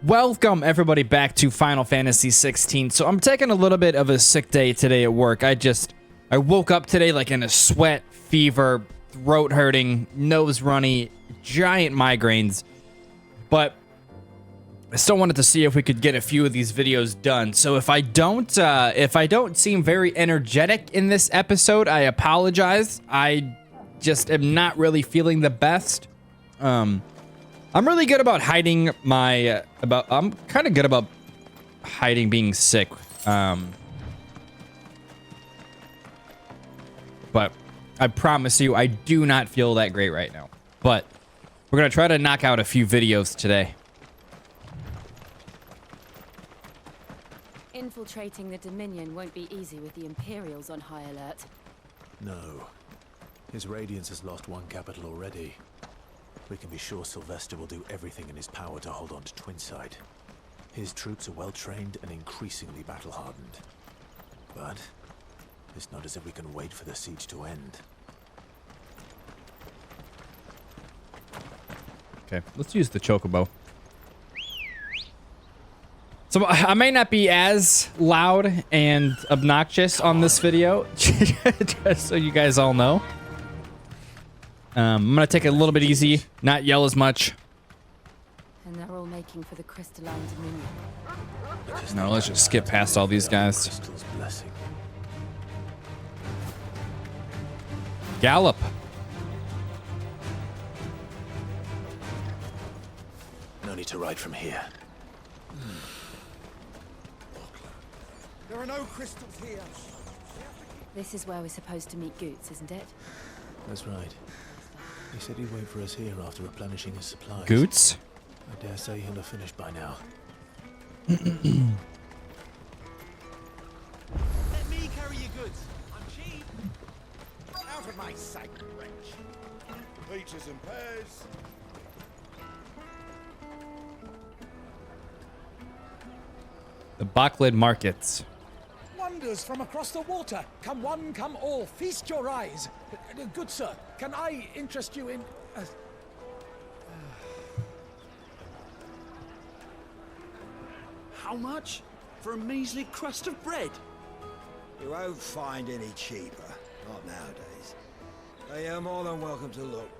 Welcome everybody back to Final Fantasy 16. So I'm taking a little bit of a sick day today at work. I woke up today like in a sweat, fever, throat hurting, nose runny, giant migraines. But I still wanted to see if we could get a few of these videos done. So if I don't seem very energetic in this episode, I apologize. I just am not really feeling the best. I'm really good about hiding my, I'm kind of good about hiding being sick. But I promise you, I do not feel that great right now. But we're going to try to knock out a few videos today. Infiltrating the Dominion won't be easy with the Imperials on high alert. No. His Radiance has lost one capital already. We can be sure Sylvester will do everything in his power to hold on to Twinside. His troops are well trained and increasingly battle-hardened. But it's not as if we can wait for the siege to end. Okay, let's use the chocobo. So I may not be as loud and obnoxious on this video, just so you guys all know. I'm gonna take it a little bit easy, not yell as much. And they're all making for the crystalline Dominion. No, let's just skip past all these guys. Gallop. No need to ride from here. There are no crystals here. This is where we're supposed to meet Goots, isn't it? That's right. He said he'd wait for us here after replenishing his supplies. Goots? I dare say he'll have finished by now. Let me carry your goods. I'm cheap. Out of my sight, wretch. Peaches and pears. The Backlid markets. Wonders from across the water. Come one, come all. Feast your eyes. Good sir, can I interest you in... How much? For a measly crust of bread? You won't find any cheaper. Not nowadays. But you're more than welcome to look.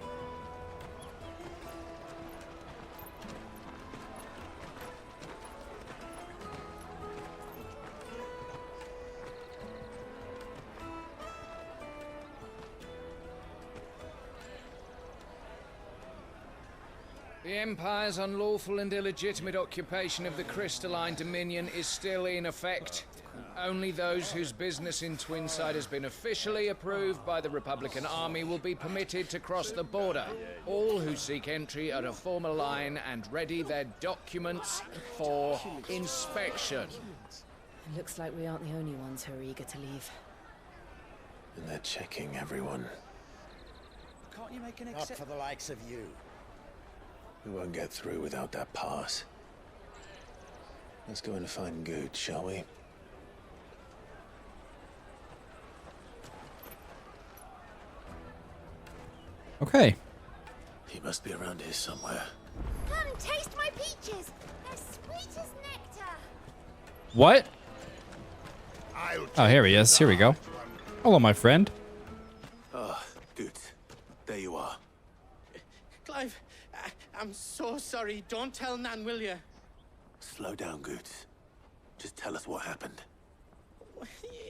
The Empire's unlawful and illegitimate occupation of the crystalline Dominion is still in effect. Only those whose business in Twinside has been officially approved by the Republican Army will be permitted to cross the border. All who seek entry are to form a line and ready their documents for inspection. It looks like we aren't the only ones who are eager to leave. And they're checking everyone. Can't you make an Not for the likes of you. We won't get through without that pass. Let's go in and find Good, shall we? Okay. He must be around here somewhere. Come taste my peaches. They're sweet as nectar. What? Oh, here he is. Here we go. Hello, my friend. Ah, Good. There you are. Clive, I'm so sorry. Don't tell Nan, will you? Slow down, Goods. Just tell us what happened.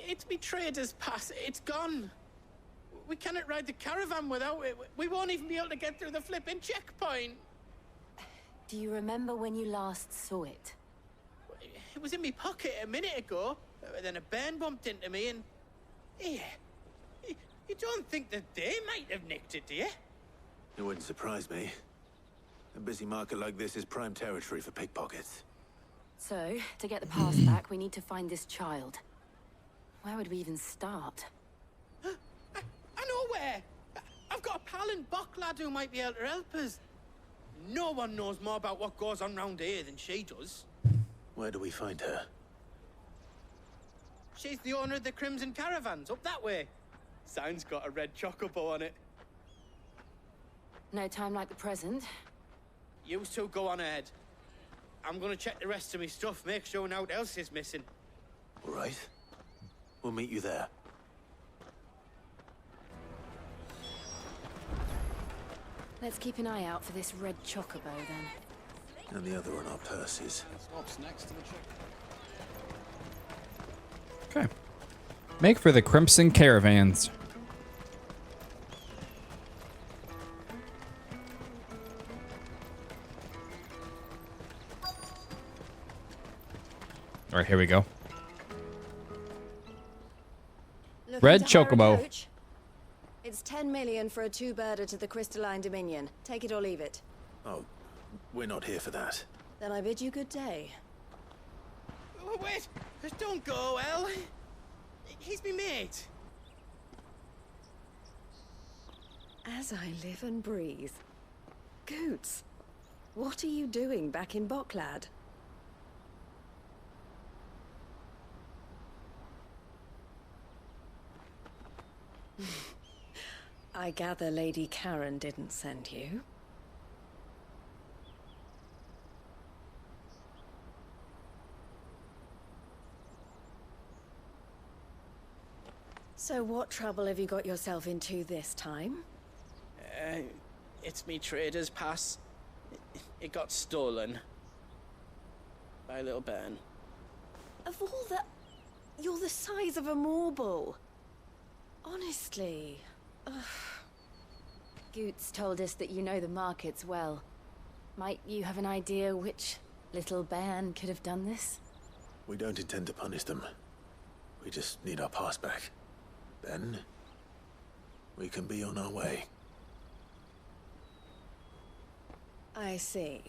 It's betrayed us, Pass. It's gone. We cannot ride the caravan without it. We won't even be able to get through the flipping checkpoint. Do you remember when you last saw it? It was in my pocket a minute ago. Then a bairn bumped into me and... Yeah. You don't think that they might have nicked it, do you? It wouldn't surprise me. A busy market like this is prime territory for pickpockets. So, to get the pass back, we need to find this child. Where would we even start? I know where! I've got a pal in Bock lad who might be able to help us. No one knows more about what goes on round here than she does. Where do we find her? She's the owner of the Crimson Caravans, up that way. Sign's got a red chocobo on it. No time like the present. You two go on ahead. I'm gonna check the rest of my stuff, make sure nothing else is missing. All right. We'll meet you there. Let's keep an eye out for this red chocobo then. And the other on our purses. Stops next to the chick. Okay. Make for the Crimson Caravans. All right, here we go. Red To hire a chocobo. coach? It's 10 million for a two-birder to the Crystalline Dominion. Take it or leave it. Oh, we're not here for that. Then I bid you good day. Oh, wait! Don't go, El. He's me mate. As I live and breathe. Goots, what are you doing back in Bocklad? I gather Lady Karen didn't send you. So what trouble have you got yourself into this time? It's me trader's pass. It got stolen. By a little bairn. Of all the... You're the size of a marble. Honestly. Goots told us that you know the markets well. Might you have an idea which little bairn could have done this? We don't intend to punish them. We just need our pass back. Then, we can be on our way. I see.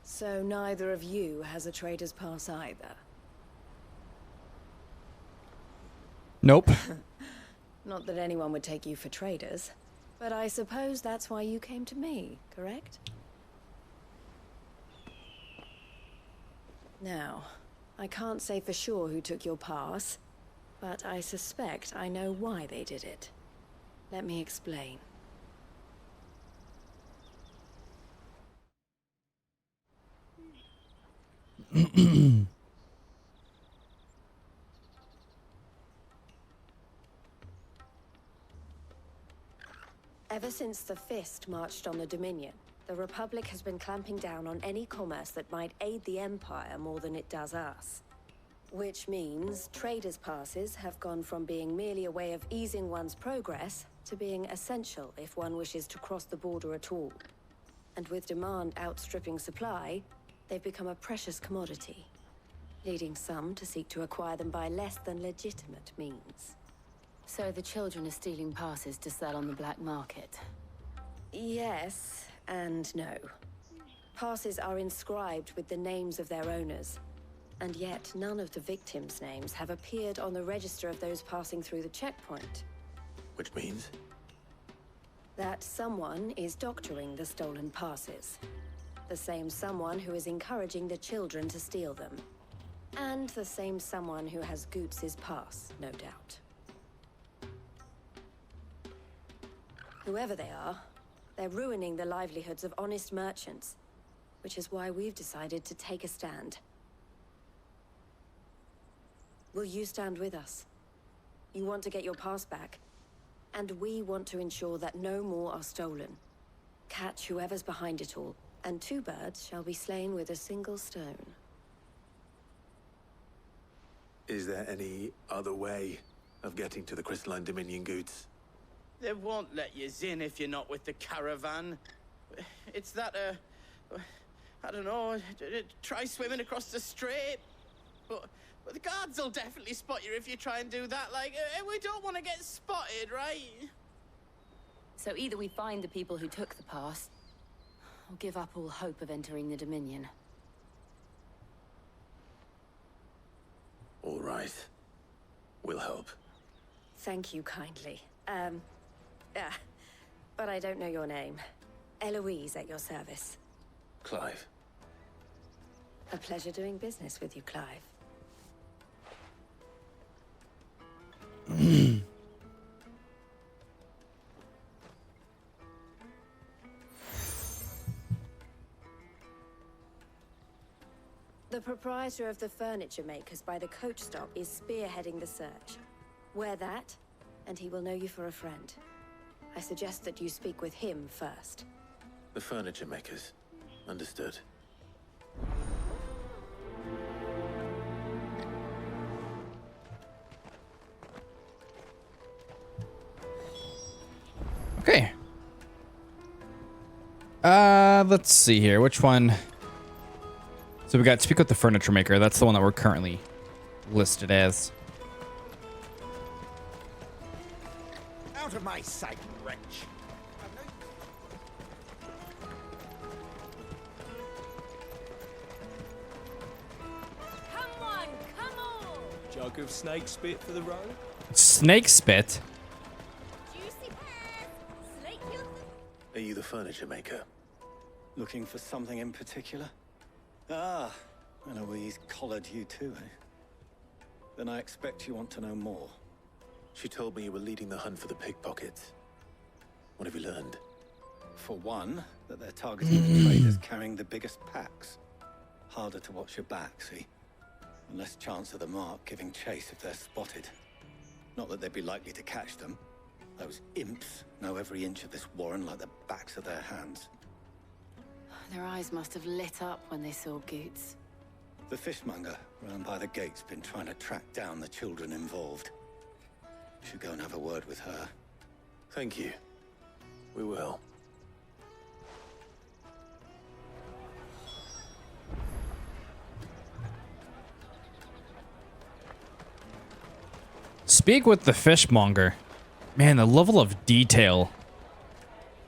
So neither of you has a trader's pass either. Nope. Not that anyone would take you for traders, but I suppose that's why you came to me, correct? Now, I can't say for sure who took your pass, but I suspect I know why they did it. Let me explain. Ever since the Fist marched on the Dominion, the Republic has been clamping down on any commerce that might aid the Empire more than it does us. Which means traders' passes have gone from being merely a way of easing one's progress to being essential if one wishes to cross the border at all. And with demand outstripping supply, they've become a precious commodity, leading some to seek to acquire them by less than legitimate means. So the children are stealing passes to sell on the black market. Yes and no. Passes are inscribed with the names of their owners, and yet none of the victims' names have appeared on the register of those passing through the checkpoint. Which means? That someone is doctoring the stolen passes. The same someone who is encouraging the children to steal them. And the same someone who has Goots' pass, no doubt. Whoever they are, they're ruining the livelihoods of honest merchants, which is why we've decided to take a stand. Will you stand with us? You want to get your pass back, and we want to ensure that no more are stolen. Catch whoever's behind it all, and two birds shall be slain with a single stone. Is there any other way of getting to the Crystalline Dominion, Goots? They won't let you in if you're not with the caravan. It's that, I don't know, try swimming across the strait. But the guards will definitely spot you if you try and do that. Like, we don't want to get spotted, right? So either we find the people who took the pass, or give up all hope of entering the Dominion. All right. We'll help. Thank you kindly. But I don't know your name. Eloise at your service. Clive. A pleasure doing business with you, Clive. The proprietor of the furniture makers by the coach stop is spearheading the search. Wear that, and he will know you for a friend. I suggest that you speak with him first. The furniture makers. Understood. Okay. Let's see here. Which one? So we got speak with the furniture maker. That's the one that we're currently listed as. Out of my sight, wretch. Come on, come on! Jug of snake spit for the road? Snake spit. Juicy pears! Snake you. Are you the furniture maker? Looking for something in particular? Ah, Eloise collared you too, eh? Then I expect you want to know more. She told me you were leading the hunt for the pickpockets. What have you learned? For one, that they're targeting the traders carrying the biggest packs. Harder to watch your back, see? And less chance of the mark giving chase if they're spotted. Not that they'd be likely to catch them. Those imps know every inch of this warren like the backs of their hands. Their eyes must have lit up when they saw Goots. The fishmonger round by the gate's been trying to track down the children involved. Should go and have a word with her. Thank you. We will. Speak with the fishmonger. Man, the level of detail.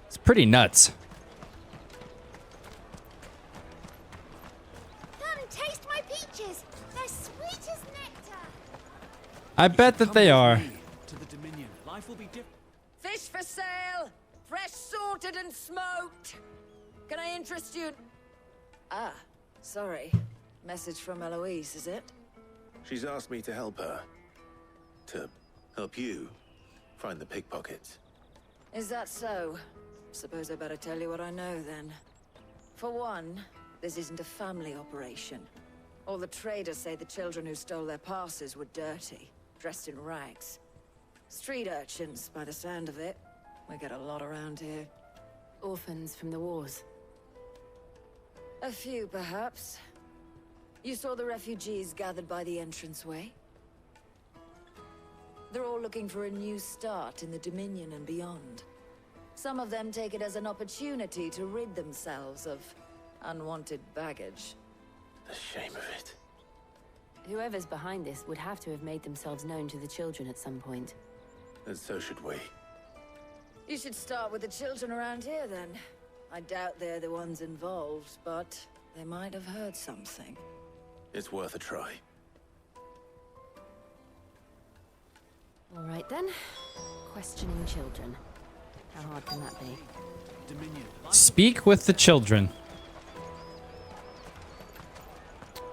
It's pretty nuts. Come taste my peaches. They're sweet as nectar. I bet that they are. To the Dominion. Life will be different. Fish for sale! Fresh sorted and smoked! Can I interest you? Ah, sorry. Message from Eloise, is it? She's asked me to help her. To help you find the pickpockets. Is that so? Suppose I better tell you what I know then. For one, this isn't a family operation. All the traders say the children who stole their passes were dirty, dressed in rags. Street urchins, by the sound of it. We get a lot around here. Orphans from the wars. A few, perhaps. You saw the refugees gathered by the entranceway? They're all looking for a new start in the Dominion and beyond. Some of them take it as an opportunity to rid themselves of unwanted baggage. The shame of it. Whoever's behind this would have to have made themselves known to the children at some point. And so should we. You should start with the children around here, then. I doubt they're the ones involved, but they might have heard something. It's worth a try. All right then. Questioning children. How hard can that be? Dominion. Speak with the children.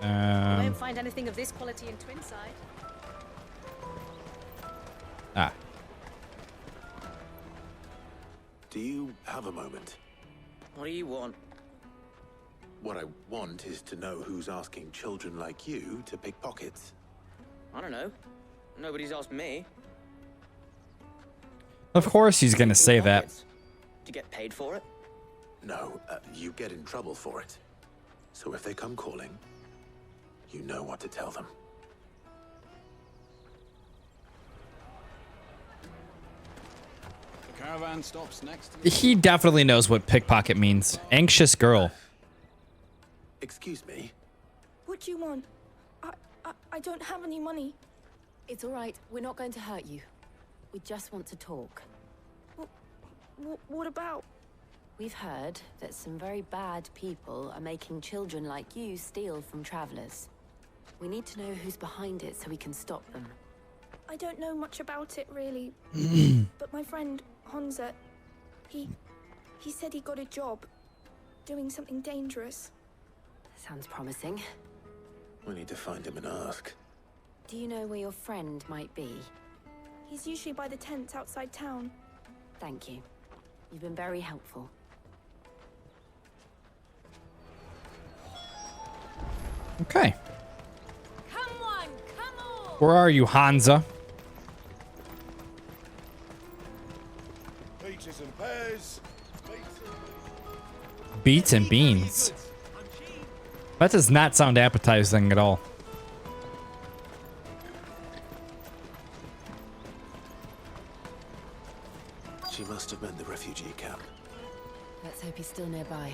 You won't find anything of this quality in Twinside. Ah. Do you have a moment? What do you want? What I want is to know who's asking children like you to pick pockets. I don't know. Nobody's asked me. Of course he's gonna say that. Do you get paid for it? No, you get in trouble for it. So if they come calling, you know what to tell them. The caravan stops next to He definitely knows what pickpocket means. Anxious girl. Excuse me? What do you want? I don't have any money. It's all right. We're not going to hurt you. We just want to talk. What about? We've heard that some very bad people are making children like you steal from travelers. We need to know who's behind it so we can stop them. I don't know much about it, really. But my friend, Honza, he said he got a job doing something dangerous. Sounds promising. We need to find him and ask. Do you know where your friend might be? He's usually by the tents outside town. Thank you. You've been very helpful. Okay. Come on, come on! Where are you, Hansa? Peaches and pears. Beets and beans. That does not sound appetizing at all. She must have meant the refugee camp. Let's hope he's still nearby.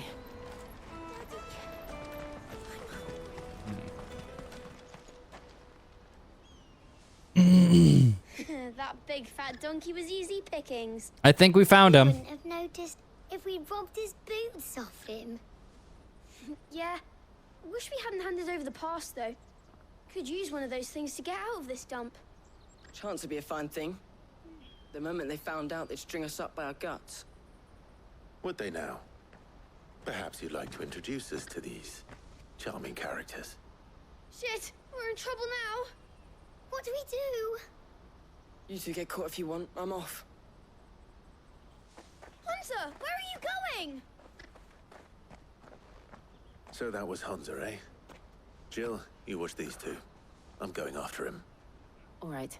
That big fat donkey was easy pickings. I think we found him. Wouldn't have noticed if we'd robbed his boots off him. Yeah. Wish we hadn't handed over the pass, though. Could use one of those things to get out of this dump. Chance would be a fine thing. The moment they found out, they'd string us up by our guts. Would they now? Perhaps you'd like to introduce us to these charming characters. Shit, we're in trouble now. What do we do? You two get caught if you want. I'm off. Hunter, where are you going? So that was Hansa, eh? Jill, you watch these two. I'm going after him. All right.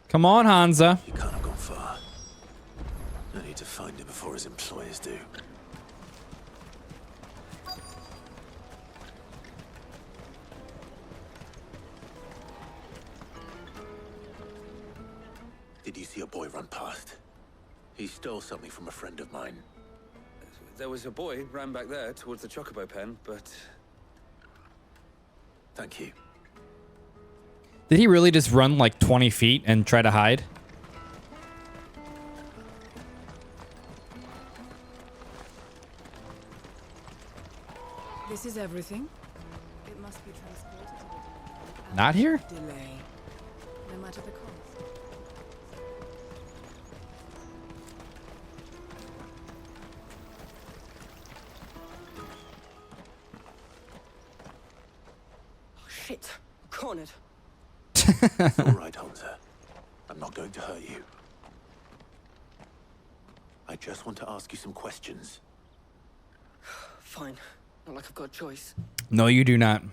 Come on, Hansa. He can't have gone far. I need to find him before his employers do. Did you see a boy run past? He stole something from a friend of mine. There was a boy ran back there towards the chocobo pen, but... Thank you. Did he really just run like 20 feet and try to hide? This is everything. It must be transported to the depot. Not here? Delay. No matter the cost. Oh, shit. I'm cornered. It's all right, Hansa. I'm not going to hurt you. I just want to ask you some questions. Fine. Not like I've got a choice. No, you do not.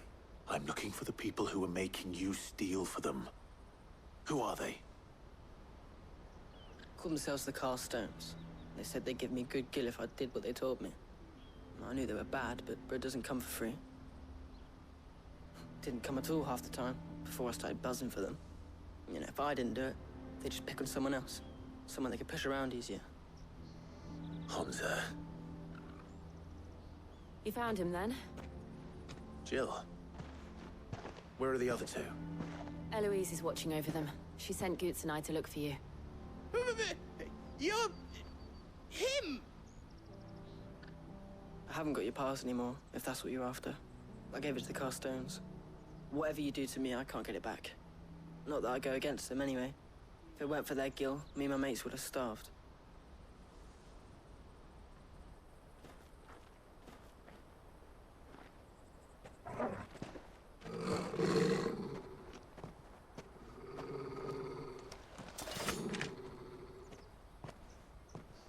I'm looking for the people who are making you steal for them. Who are they? Called themselves the Carstones. They said they'd give me good gill if I did what they told me. I knew they were bad, but bread doesn't come for free. Didn't come at all half the time, before I started buzzing for them. You know, if I didn't do it, they'd just pick on someone else. Someone they could push around easier. Hansa. You found him then? Jill. Where are the other two? Eloise is watching over them. She sent Goots and I to look for you. You're... him! I haven't got your pass anymore, if that's what you're after. I gave it to the Carstones. Whatever you do to me, I can't get it back. Not that I go against them anyway. If it weren't for their gill, me and my mates would have starved.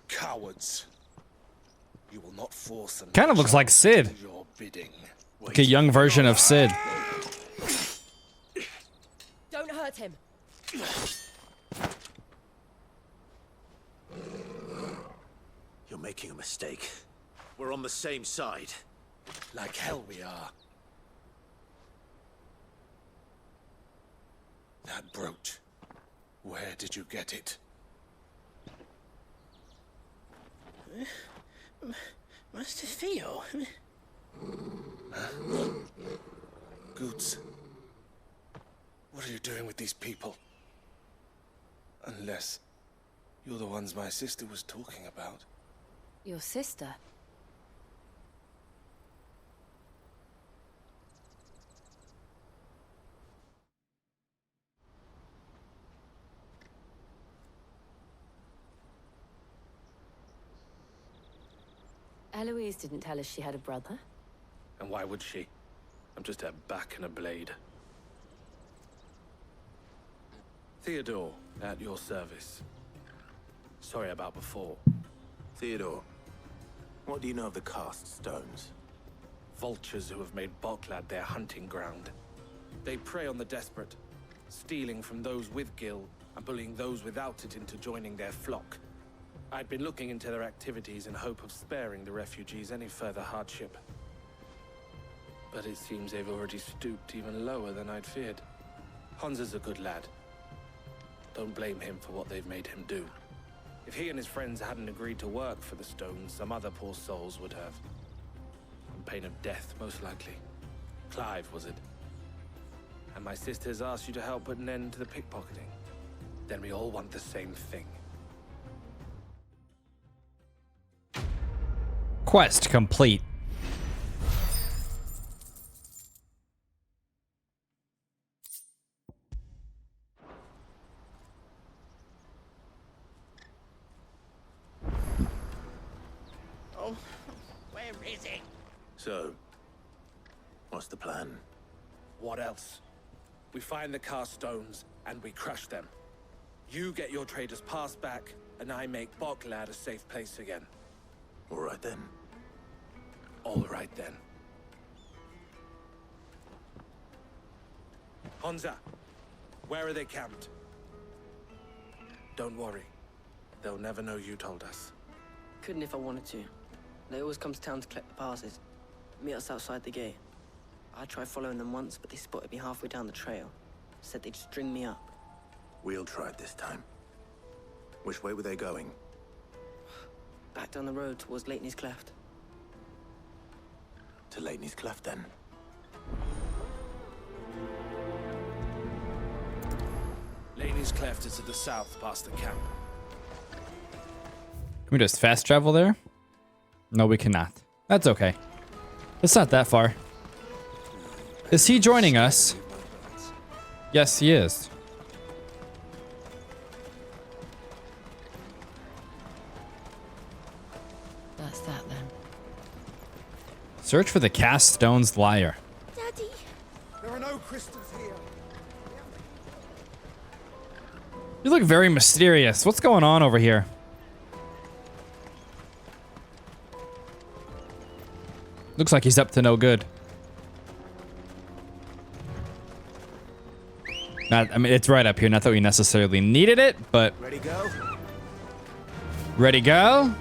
Cowards. You will not force them. Kind of looks like Sid. To your bidding. Like a young version of Sid. Don't hurt him. You're making a mistake. We're on the same side. Like hell we are. That brooch. Where did you get it? Master Theo? Goots. What are you doing with these people? Unless you're the ones my sister was talking about. Your sister? Eloise didn't tell us she had a brother. And why would she? I'm just her back and a blade. Theodore, at your service. Sorry about before. Theodore, What do you know of the cast stones? Vultures who have made Boklad their hunting ground. They prey on the desperate, stealing from those with gil and bullying those without it into joining their flock. I'd been looking into their activities in hope of sparing the refugees any further hardship. But it seems they've already stooped even lower than I'd feared. Hansa's a good lad. Don't blame him for what they've made him do. If he and his friends hadn't agreed to work for the stones, some other poor souls would have. On pain of death, most likely. Clive, was it? And my sisters asked you to help put an end to the pickpocketing. Then we all want the same thing. Quest complete. Oh, where is he? So, what's the plan? What else? We find the cast stones and we crush them. You get your trader's pass back, and I make Boklad a safe place again. All right then. All right then. Hansa, where are they camped? Don't worry. They'll never know you told us. Couldn't if I wanted to. They always come to town to collect the passes. Meet us outside the gate. I tried following them once, but they spotted me halfway down the trail. Said they'd string me up. We'll try it this time. Which way were they going? Back down the road towards Leighton's Cleft. To Leighton's Cleft, then. Leighton's Cleft is to the south, past the camp. Can we just fast travel there? No, we cannot. That's okay. It's not that far. Is he joining us? Yes, he is. That's that then. Search for the cast stones liar. Daddy! There are no crystals here. You look very mysterious. What's going on over here? Looks like he's up to no good. I mean, it's right up here. Not that we necessarily needed it, but... Ready, go? Ready, go?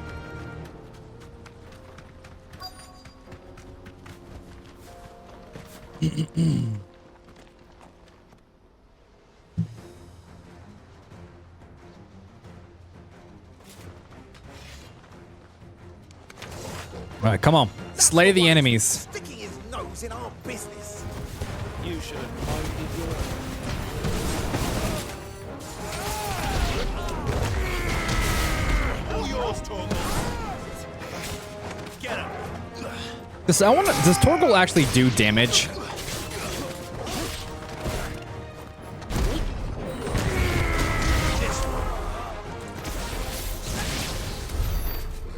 All right, come on. Slay the enemies. Sticking his nose in our business. You should have minded your own. All yours, Torgal. Get him. Does Torgal actually do damage?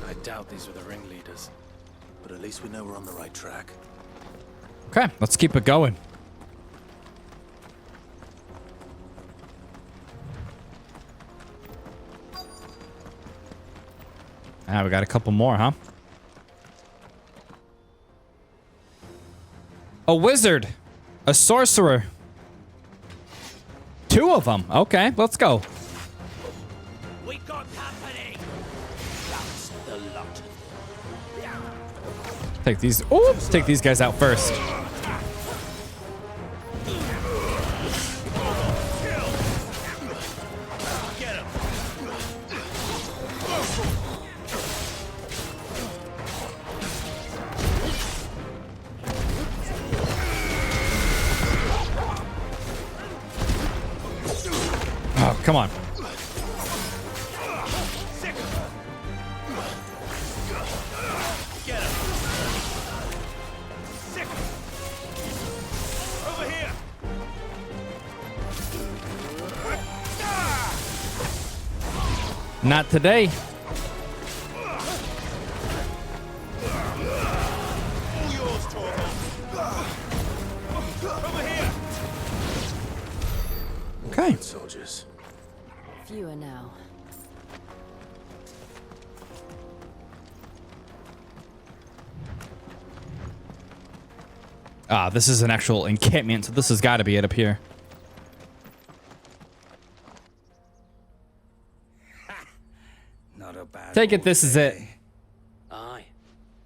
I doubt these were the ringleaders. But at least we know we're on the right track. Okay, let's keep it going. Ah, we got a couple more, huh? A wizard. A sorcerer. 2 of them. Okay, let's go. We got company. That's the lot. Take these. Oh, take these guys out first. Get him. Oh, come on. Get him. Sick. Over here. Not today. All yours, Torgal. Over here. Okay. Soldiers. Fewer now. Ah, this is an actual encampment, so this has got to be it up here. Not a bad Take it, haul this is today. it. Aye.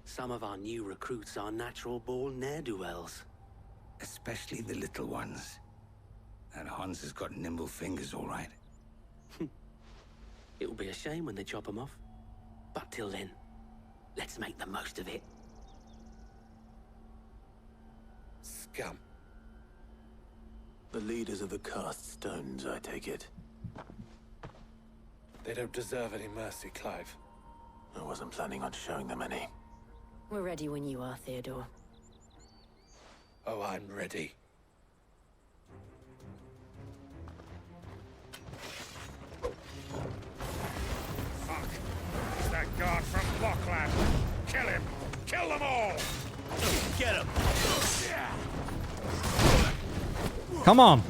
Some of our new recruits are natural-born ne'er-do-wells. Especially the little ones. That Hans has got nimble fingers, all right. It'll be a shame when they chop them off. But till then, let's make the most of it. Scum. The leaders of the cast stones, I take it. They don't deserve any mercy, Clive. I wasn't planning on showing them any. We're ready when you are, Theodore. Oh, I'm ready. Fuck. It's that guard from Blockland. Kill him. Kill them all. Get him. Come on.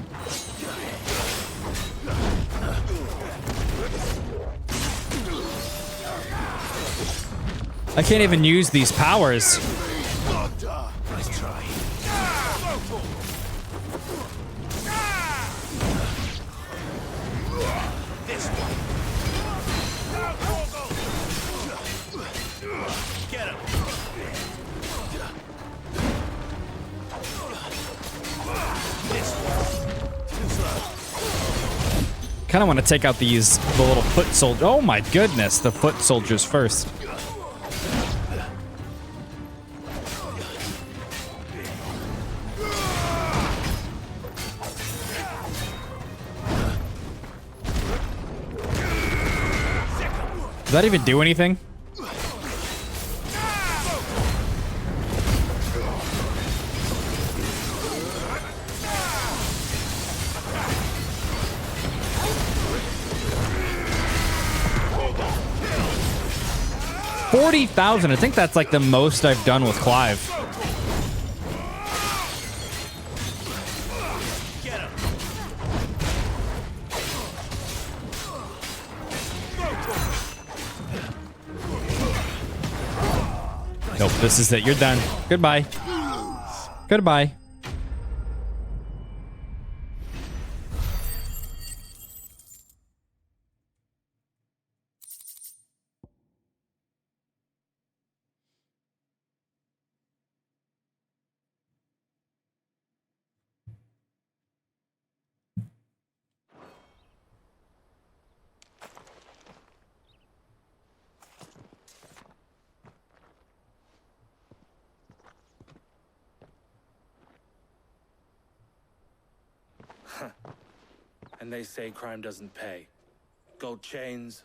I can't even use these powers. Nice try. This one. Get him. This one. Too slow. Kind of want to take out the little foot soldier. Oh my goodness, the foot soldiers first. Does that even do anything? $40,000. I think that's like the most I've done with Clive. Nope, this is it. You're done. Goodbye. Goodbye. And they say crime doesn't pay. Gold chains,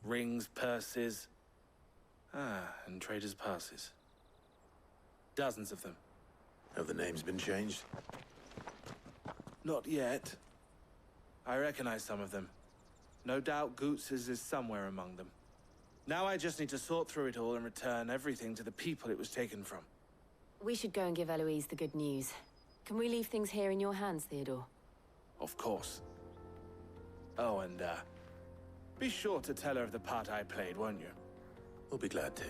rings, purses. And traders' passes. Dozens of them. Have the names been changed? Not yet. I recognize some of them. No doubt Goots's is somewhere among them. Now I just need to sort through it all and return everything to the people it was taken from. We should go and give Eloise the good news. Can we leave things here in your hands, Theodore? Of course. Oh, and, be sure to tell her of the part I played, won't you? We'll be glad to.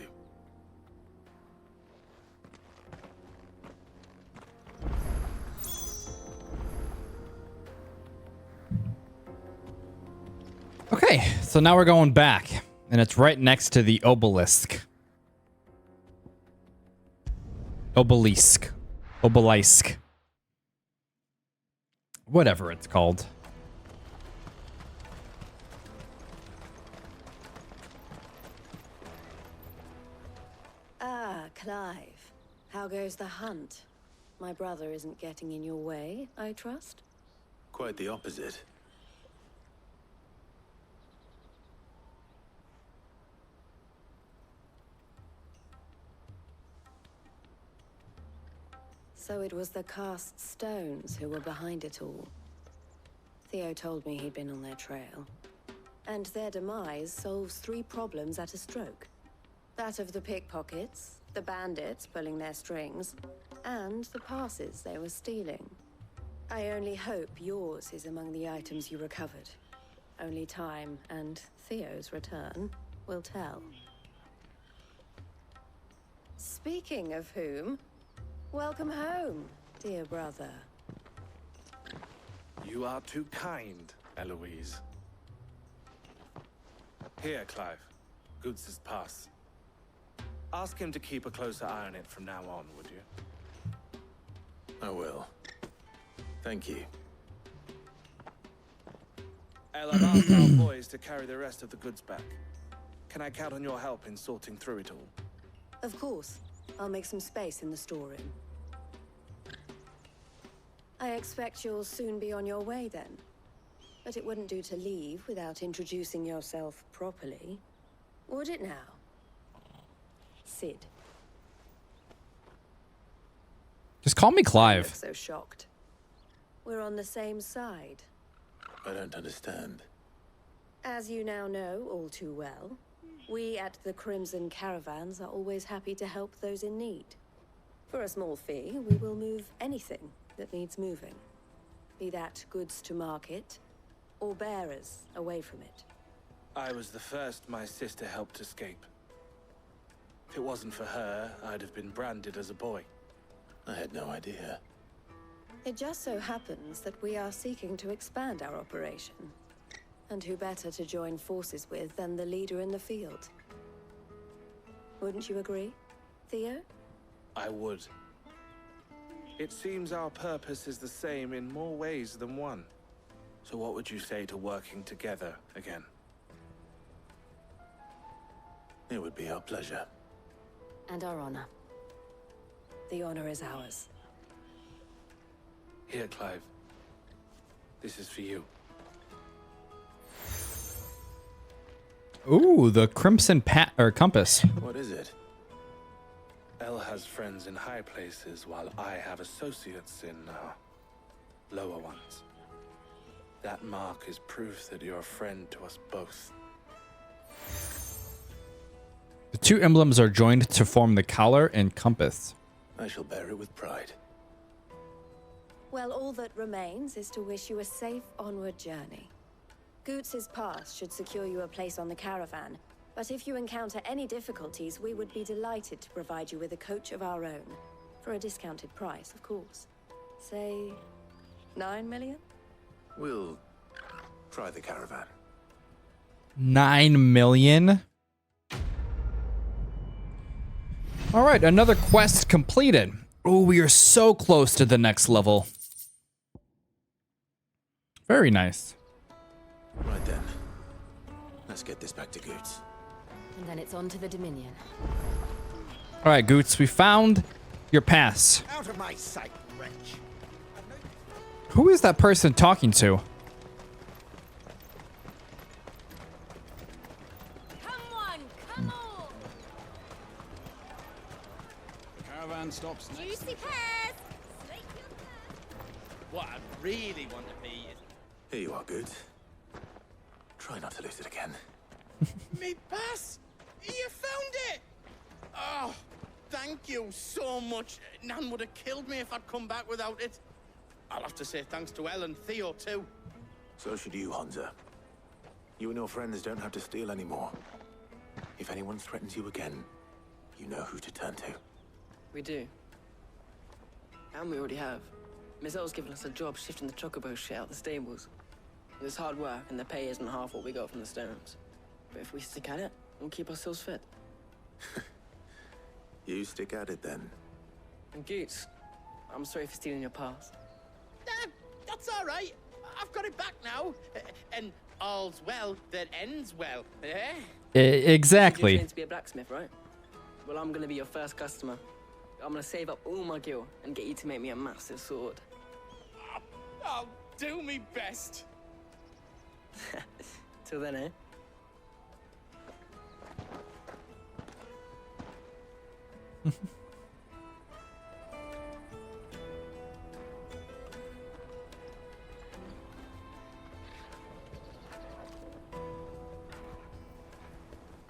Okay, so now we're going back, and it's right next to the obelisk. Obelisk. Obelisk. Whatever it's called. Ah, Clive. How goes the hunt? My brother isn't getting in your way, I trust? Quite the opposite. So it was the cast stones who were behind it all. Theo told me he'd been on their trail. And their demise solves 3 problems at a stroke. That of the pickpockets, the bandits pulling their strings, and the passes they were stealing. I only hope yours is among the items you recovered. Only time and Theo's return will tell. Speaking of whom, welcome home, Dear brother. You are too kind, Eloise. Here, Clive. Goods' pass. Ask him to keep a closer eye on it from now on, would you? I will. Thank you. El, I've asked our boys to carry the rest of the goods back. Can I count on your help in sorting through it all? Of course. I'll make some space in the storeroom. I expect you'll soon be on your way then. But it wouldn't do to leave without introducing yourself properly. Would it now? Sid. Just call me You Clive. look so shocked. We're on the same side. I don't understand. As you now know all too well, we at the Crimson Caravans are always happy to help those in need. For a small fee, we will move anything that needs moving. Be that goods to market, or bearers away from it. I was the first my sister helped escape. If it wasn't for her, I'd have been branded as a boy. I had no idea. It just so happens that we are seeking to expand our operation. And who better to join forces with than the leader in the field? Wouldn't you agree, Theo? I would. It seems our purpose is the same in more ways than one. So what would you say to working together again? It would be our pleasure. And our honor. The honor is ours. Here, Clive. This is for you. Ooh, the Crimson Compass. What is it? El has friends in high places, while I have associates in lower ones. That mark is proof that you're a friend to us both. The two emblems are joined to form the collar and compass. I shall bear it with pride. Well, all that remains is to wish you a safe onward journey. Goots' pass should secure you a place on the caravan, but if you encounter any difficulties, we would be delighted to provide you with a coach of our own. For a discounted price, of course. Say, 9 million? We'll try the caravan. 9 million? All right, another quest completed. Oh, we are so close to the next level. Very nice. Right then. Let's get this back to Goots. And then it's on to the Dominion. All right, Goots, we found your pass. Out of my sight, wretch. Who is that person talking to? Come on! Caravan stops next. Juicy pears! What I really want to be is... Here you are, Goots. Try not to lose it again. Me pass! You found it! Oh, thank you so much. Nan would have killed me if I'd come back without it. I'll have to say thanks to Elle and Theo, too. So should you, Honza. You and your friends don't have to steal anymore. If anyone threatens you again, you know who to turn to. We do. And we already have. Miss Elle's given us a job shifting the chocobo shit out the stables. It's hard work, and the pay isn't half what we got from the stones. But if we stick at it, we'll keep ourselves fit. You stick at it then. And Goots, I'm sorry for stealing your pass. That's all right. I've got it back now. And all's well that ends well, eh? You're Exactly. trained to be a blacksmith, right? Well, I'm gonna be your first customer. I'm gonna save up all my gil and get you to make me a massive sword. I'll do me best. Till then, eh?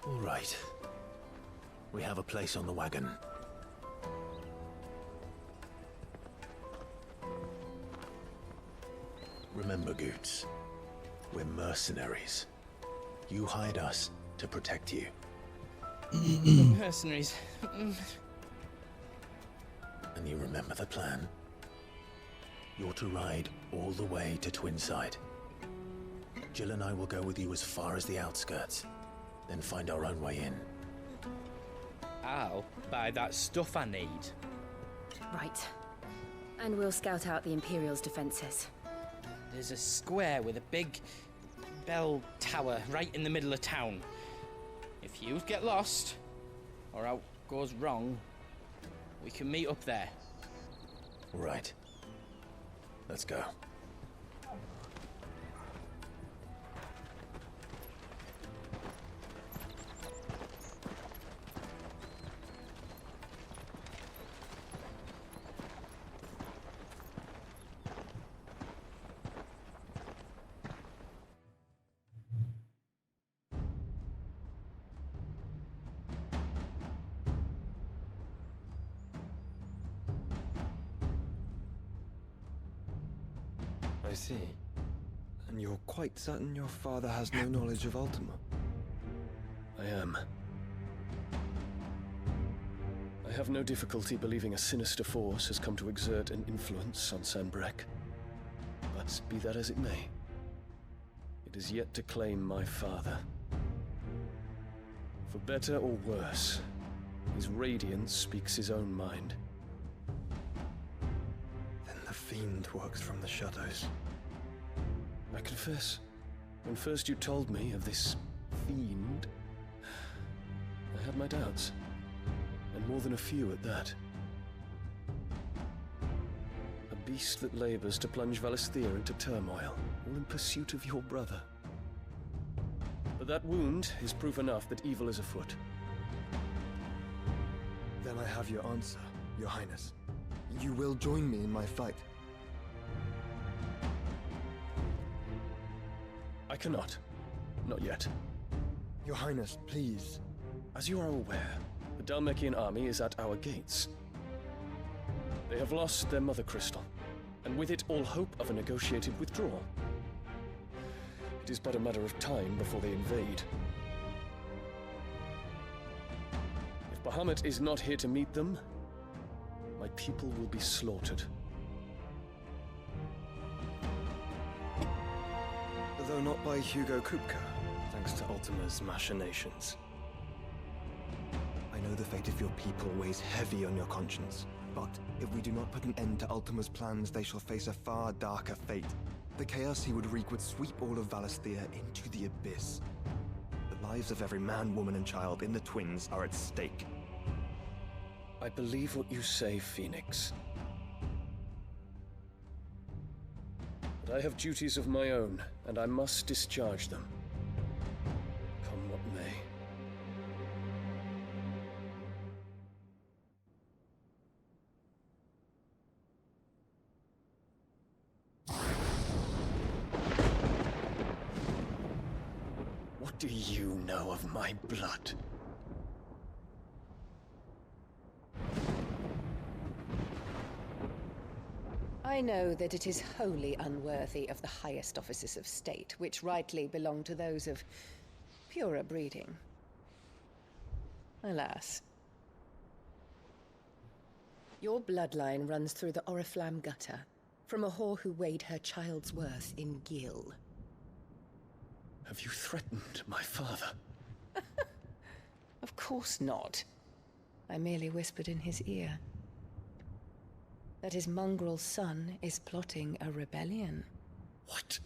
All right. We have a place on the wagon. Remember, Goots, we're mercenaries. You hired us to protect you. Mercenaries. And you remember the plan? You're to ride all the way to Twinside. Jill and I will go with you as far as the outskirts, then find our own way in. I'll buy that stuff I need. Right. And we'll scout out the Imperial's defenses. There's a square with a big bell tower right in the middle of town. If you get lost, or out goes wrong, we can meet up there. Right. Let's go. I see. And you're quite certain your father has no knowledge of Ultima? I am. I have no difficulty believing a sinister force has come to exert an influence on Sanbreque. But be that as it may, it is yet to claim my father. For better or worse, his radiance speaks his own mind. Then the fiend works from the shadows. I confess, when first you told me of this fiend, I had my doubts, and more than a few at that. A beast that labors to plunge Valisthea into turmoil, all in pursuit of your brother. But that wound is proof enough that evil is afoot. Then I have your answer, Your Highness. You will join me in my fight. I cannot. Not yet. Your Highness, please. As you are aware, the Dhalmekian army is at our gates. They have lost their mother crystal, and with it all hope of a negotiated withdrawal. It is but a matter of time before they invade. If Bahamut is not here to meet them, my people will be slaughtered. Though not by Hugo Kupka, thanks to Ultima's machinations. I know the fate of your people weighs heavy on your conscience, but if we do not put an end to Ultima's plans, they shall face a far darker fate. The chaos he would wreak would sweep all of Valisthea into the abyss. The lives of every man, woman, and child in the Twins are at stake. I believe what you say, Phoenix. But I have duties of my own, and I must discharge them. Come what may. What do you know of my blood? I know that it is wholly unworthy of the highest offices of state, which rightly belong to those of purer breeding. Alas. Your bloodline runs through the Oriflamme gutter, from a whore who weighed her child's worth in gil. Have you threatened my father? Of course not. I merely whispered in his ear that his mongrel son is plotting a rebellion. What?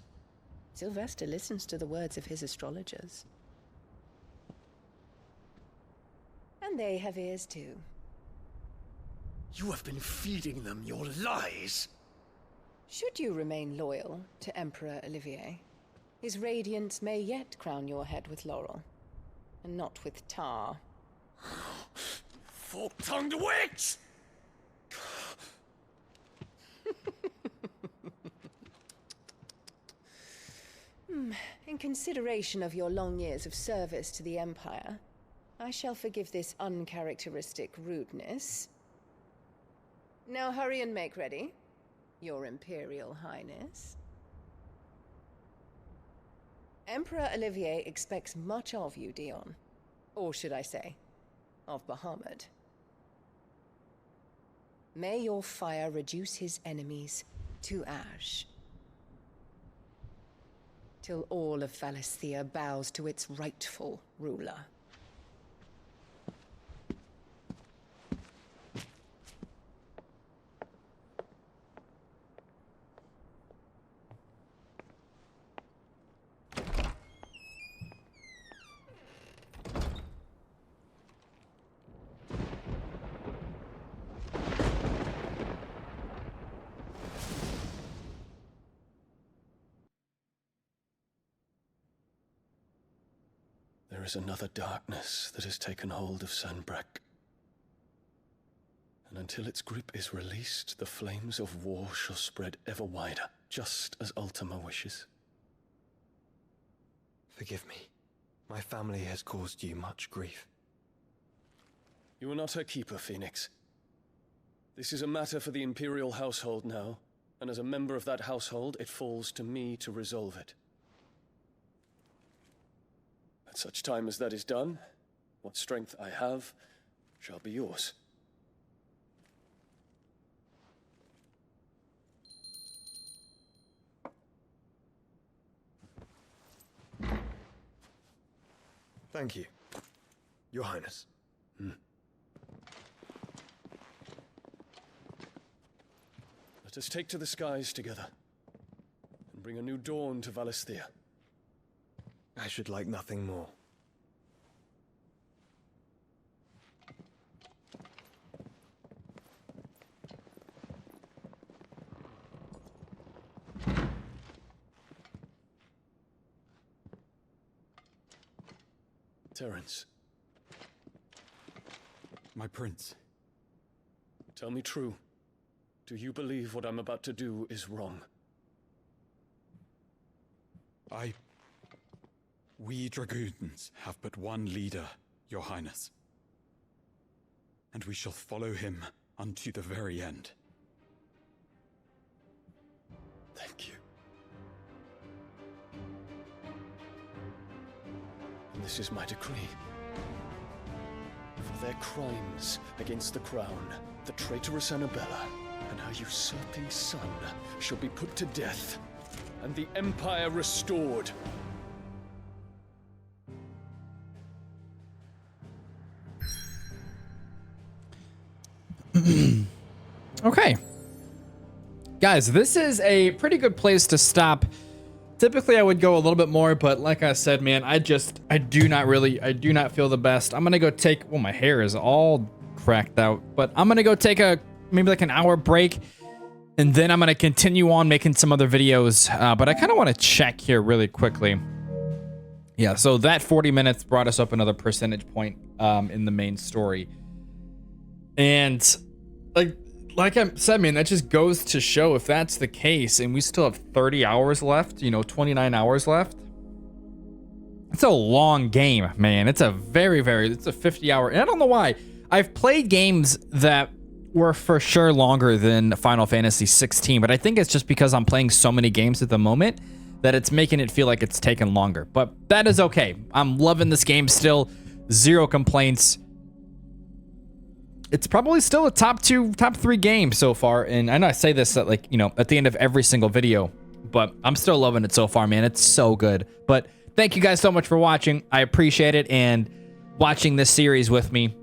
Sylvester listens to the words of his astrologers. And they have ears too. You have been feeding them your lies! Should you remain loyal to Emperor Olivier, his radiance may yet crown your head with laurel, and not with tar. Fork-tongued witch! In consideration of your long years of service to the Empire, I shall forgive this uncharacteristic rudeness. Now hurry and make ready, Your Imperial Highness. Emperor Olivier expects much of you, Dion. Or should I say, of Bahamut. May your fire reduce his enemies to ash. Till all of Valisthea bows to its rightful ruler. There is another darkness that has taken hold of Sanbreque. And until its grip is released, the flames of war shall spread ever wider, just as Ultima wishes. Forgive me. My family has caused you much grief. You are not her keeper, Phoenix. This is a matter for the Imperial household now, and as a member of that household, it falls to me to resolve it. At such time as that is done, what strength I have shall be yours. Thank you, Your Highness. Let us take to the skies together, and bring a new dawn to Valisthea. I should like nothing more. Terence. My prince. Tell me true. Do you believe what I'm about to do is wrong? We dragoons have but one leader, Your Highness. And we shall follow him unto the very end. Thank you. And this is my decree. For their crimes against the crown, the traitorous Annabella and her usurping son shall be put to death, and the Empire restored. Okay. Guys, this is a pretty good place to stop. Typically, I would go a little bit more, but like I said, man, I do not feel the best. I'm gonna go take, well, my hair is all cracked out, but I'm gonna go take maybe like an hour break, and then I'm gonna continue on making some other videos, but I kind of want to check here really quickly. Yeah, so that 40 minutes brought us up another percentage point in the main story. And like I said, man, that just goes to show, if that's the case and we still have 30 hours left, 29 hours left. It's a long game, man. It's a it's a 50-hour. And I don't know why. I've played games that were for sure longer than Final Fantasy 16, but I think it's just because I'm playing so many games at the moment that it's making it feel like it's taken longer. But that is okay. I'm loving this game still. Zero complaints. It's probably still a top 3 game so far. And I know I say this at at the end of every single video, but I'm still loving it so far, man. It's so good. But thank you guys so much for watching. I appreciate it, and watching this series with me,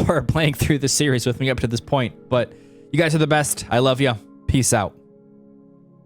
or playing through the series with me up to this point. But you guys are the best. I love you. Peace out.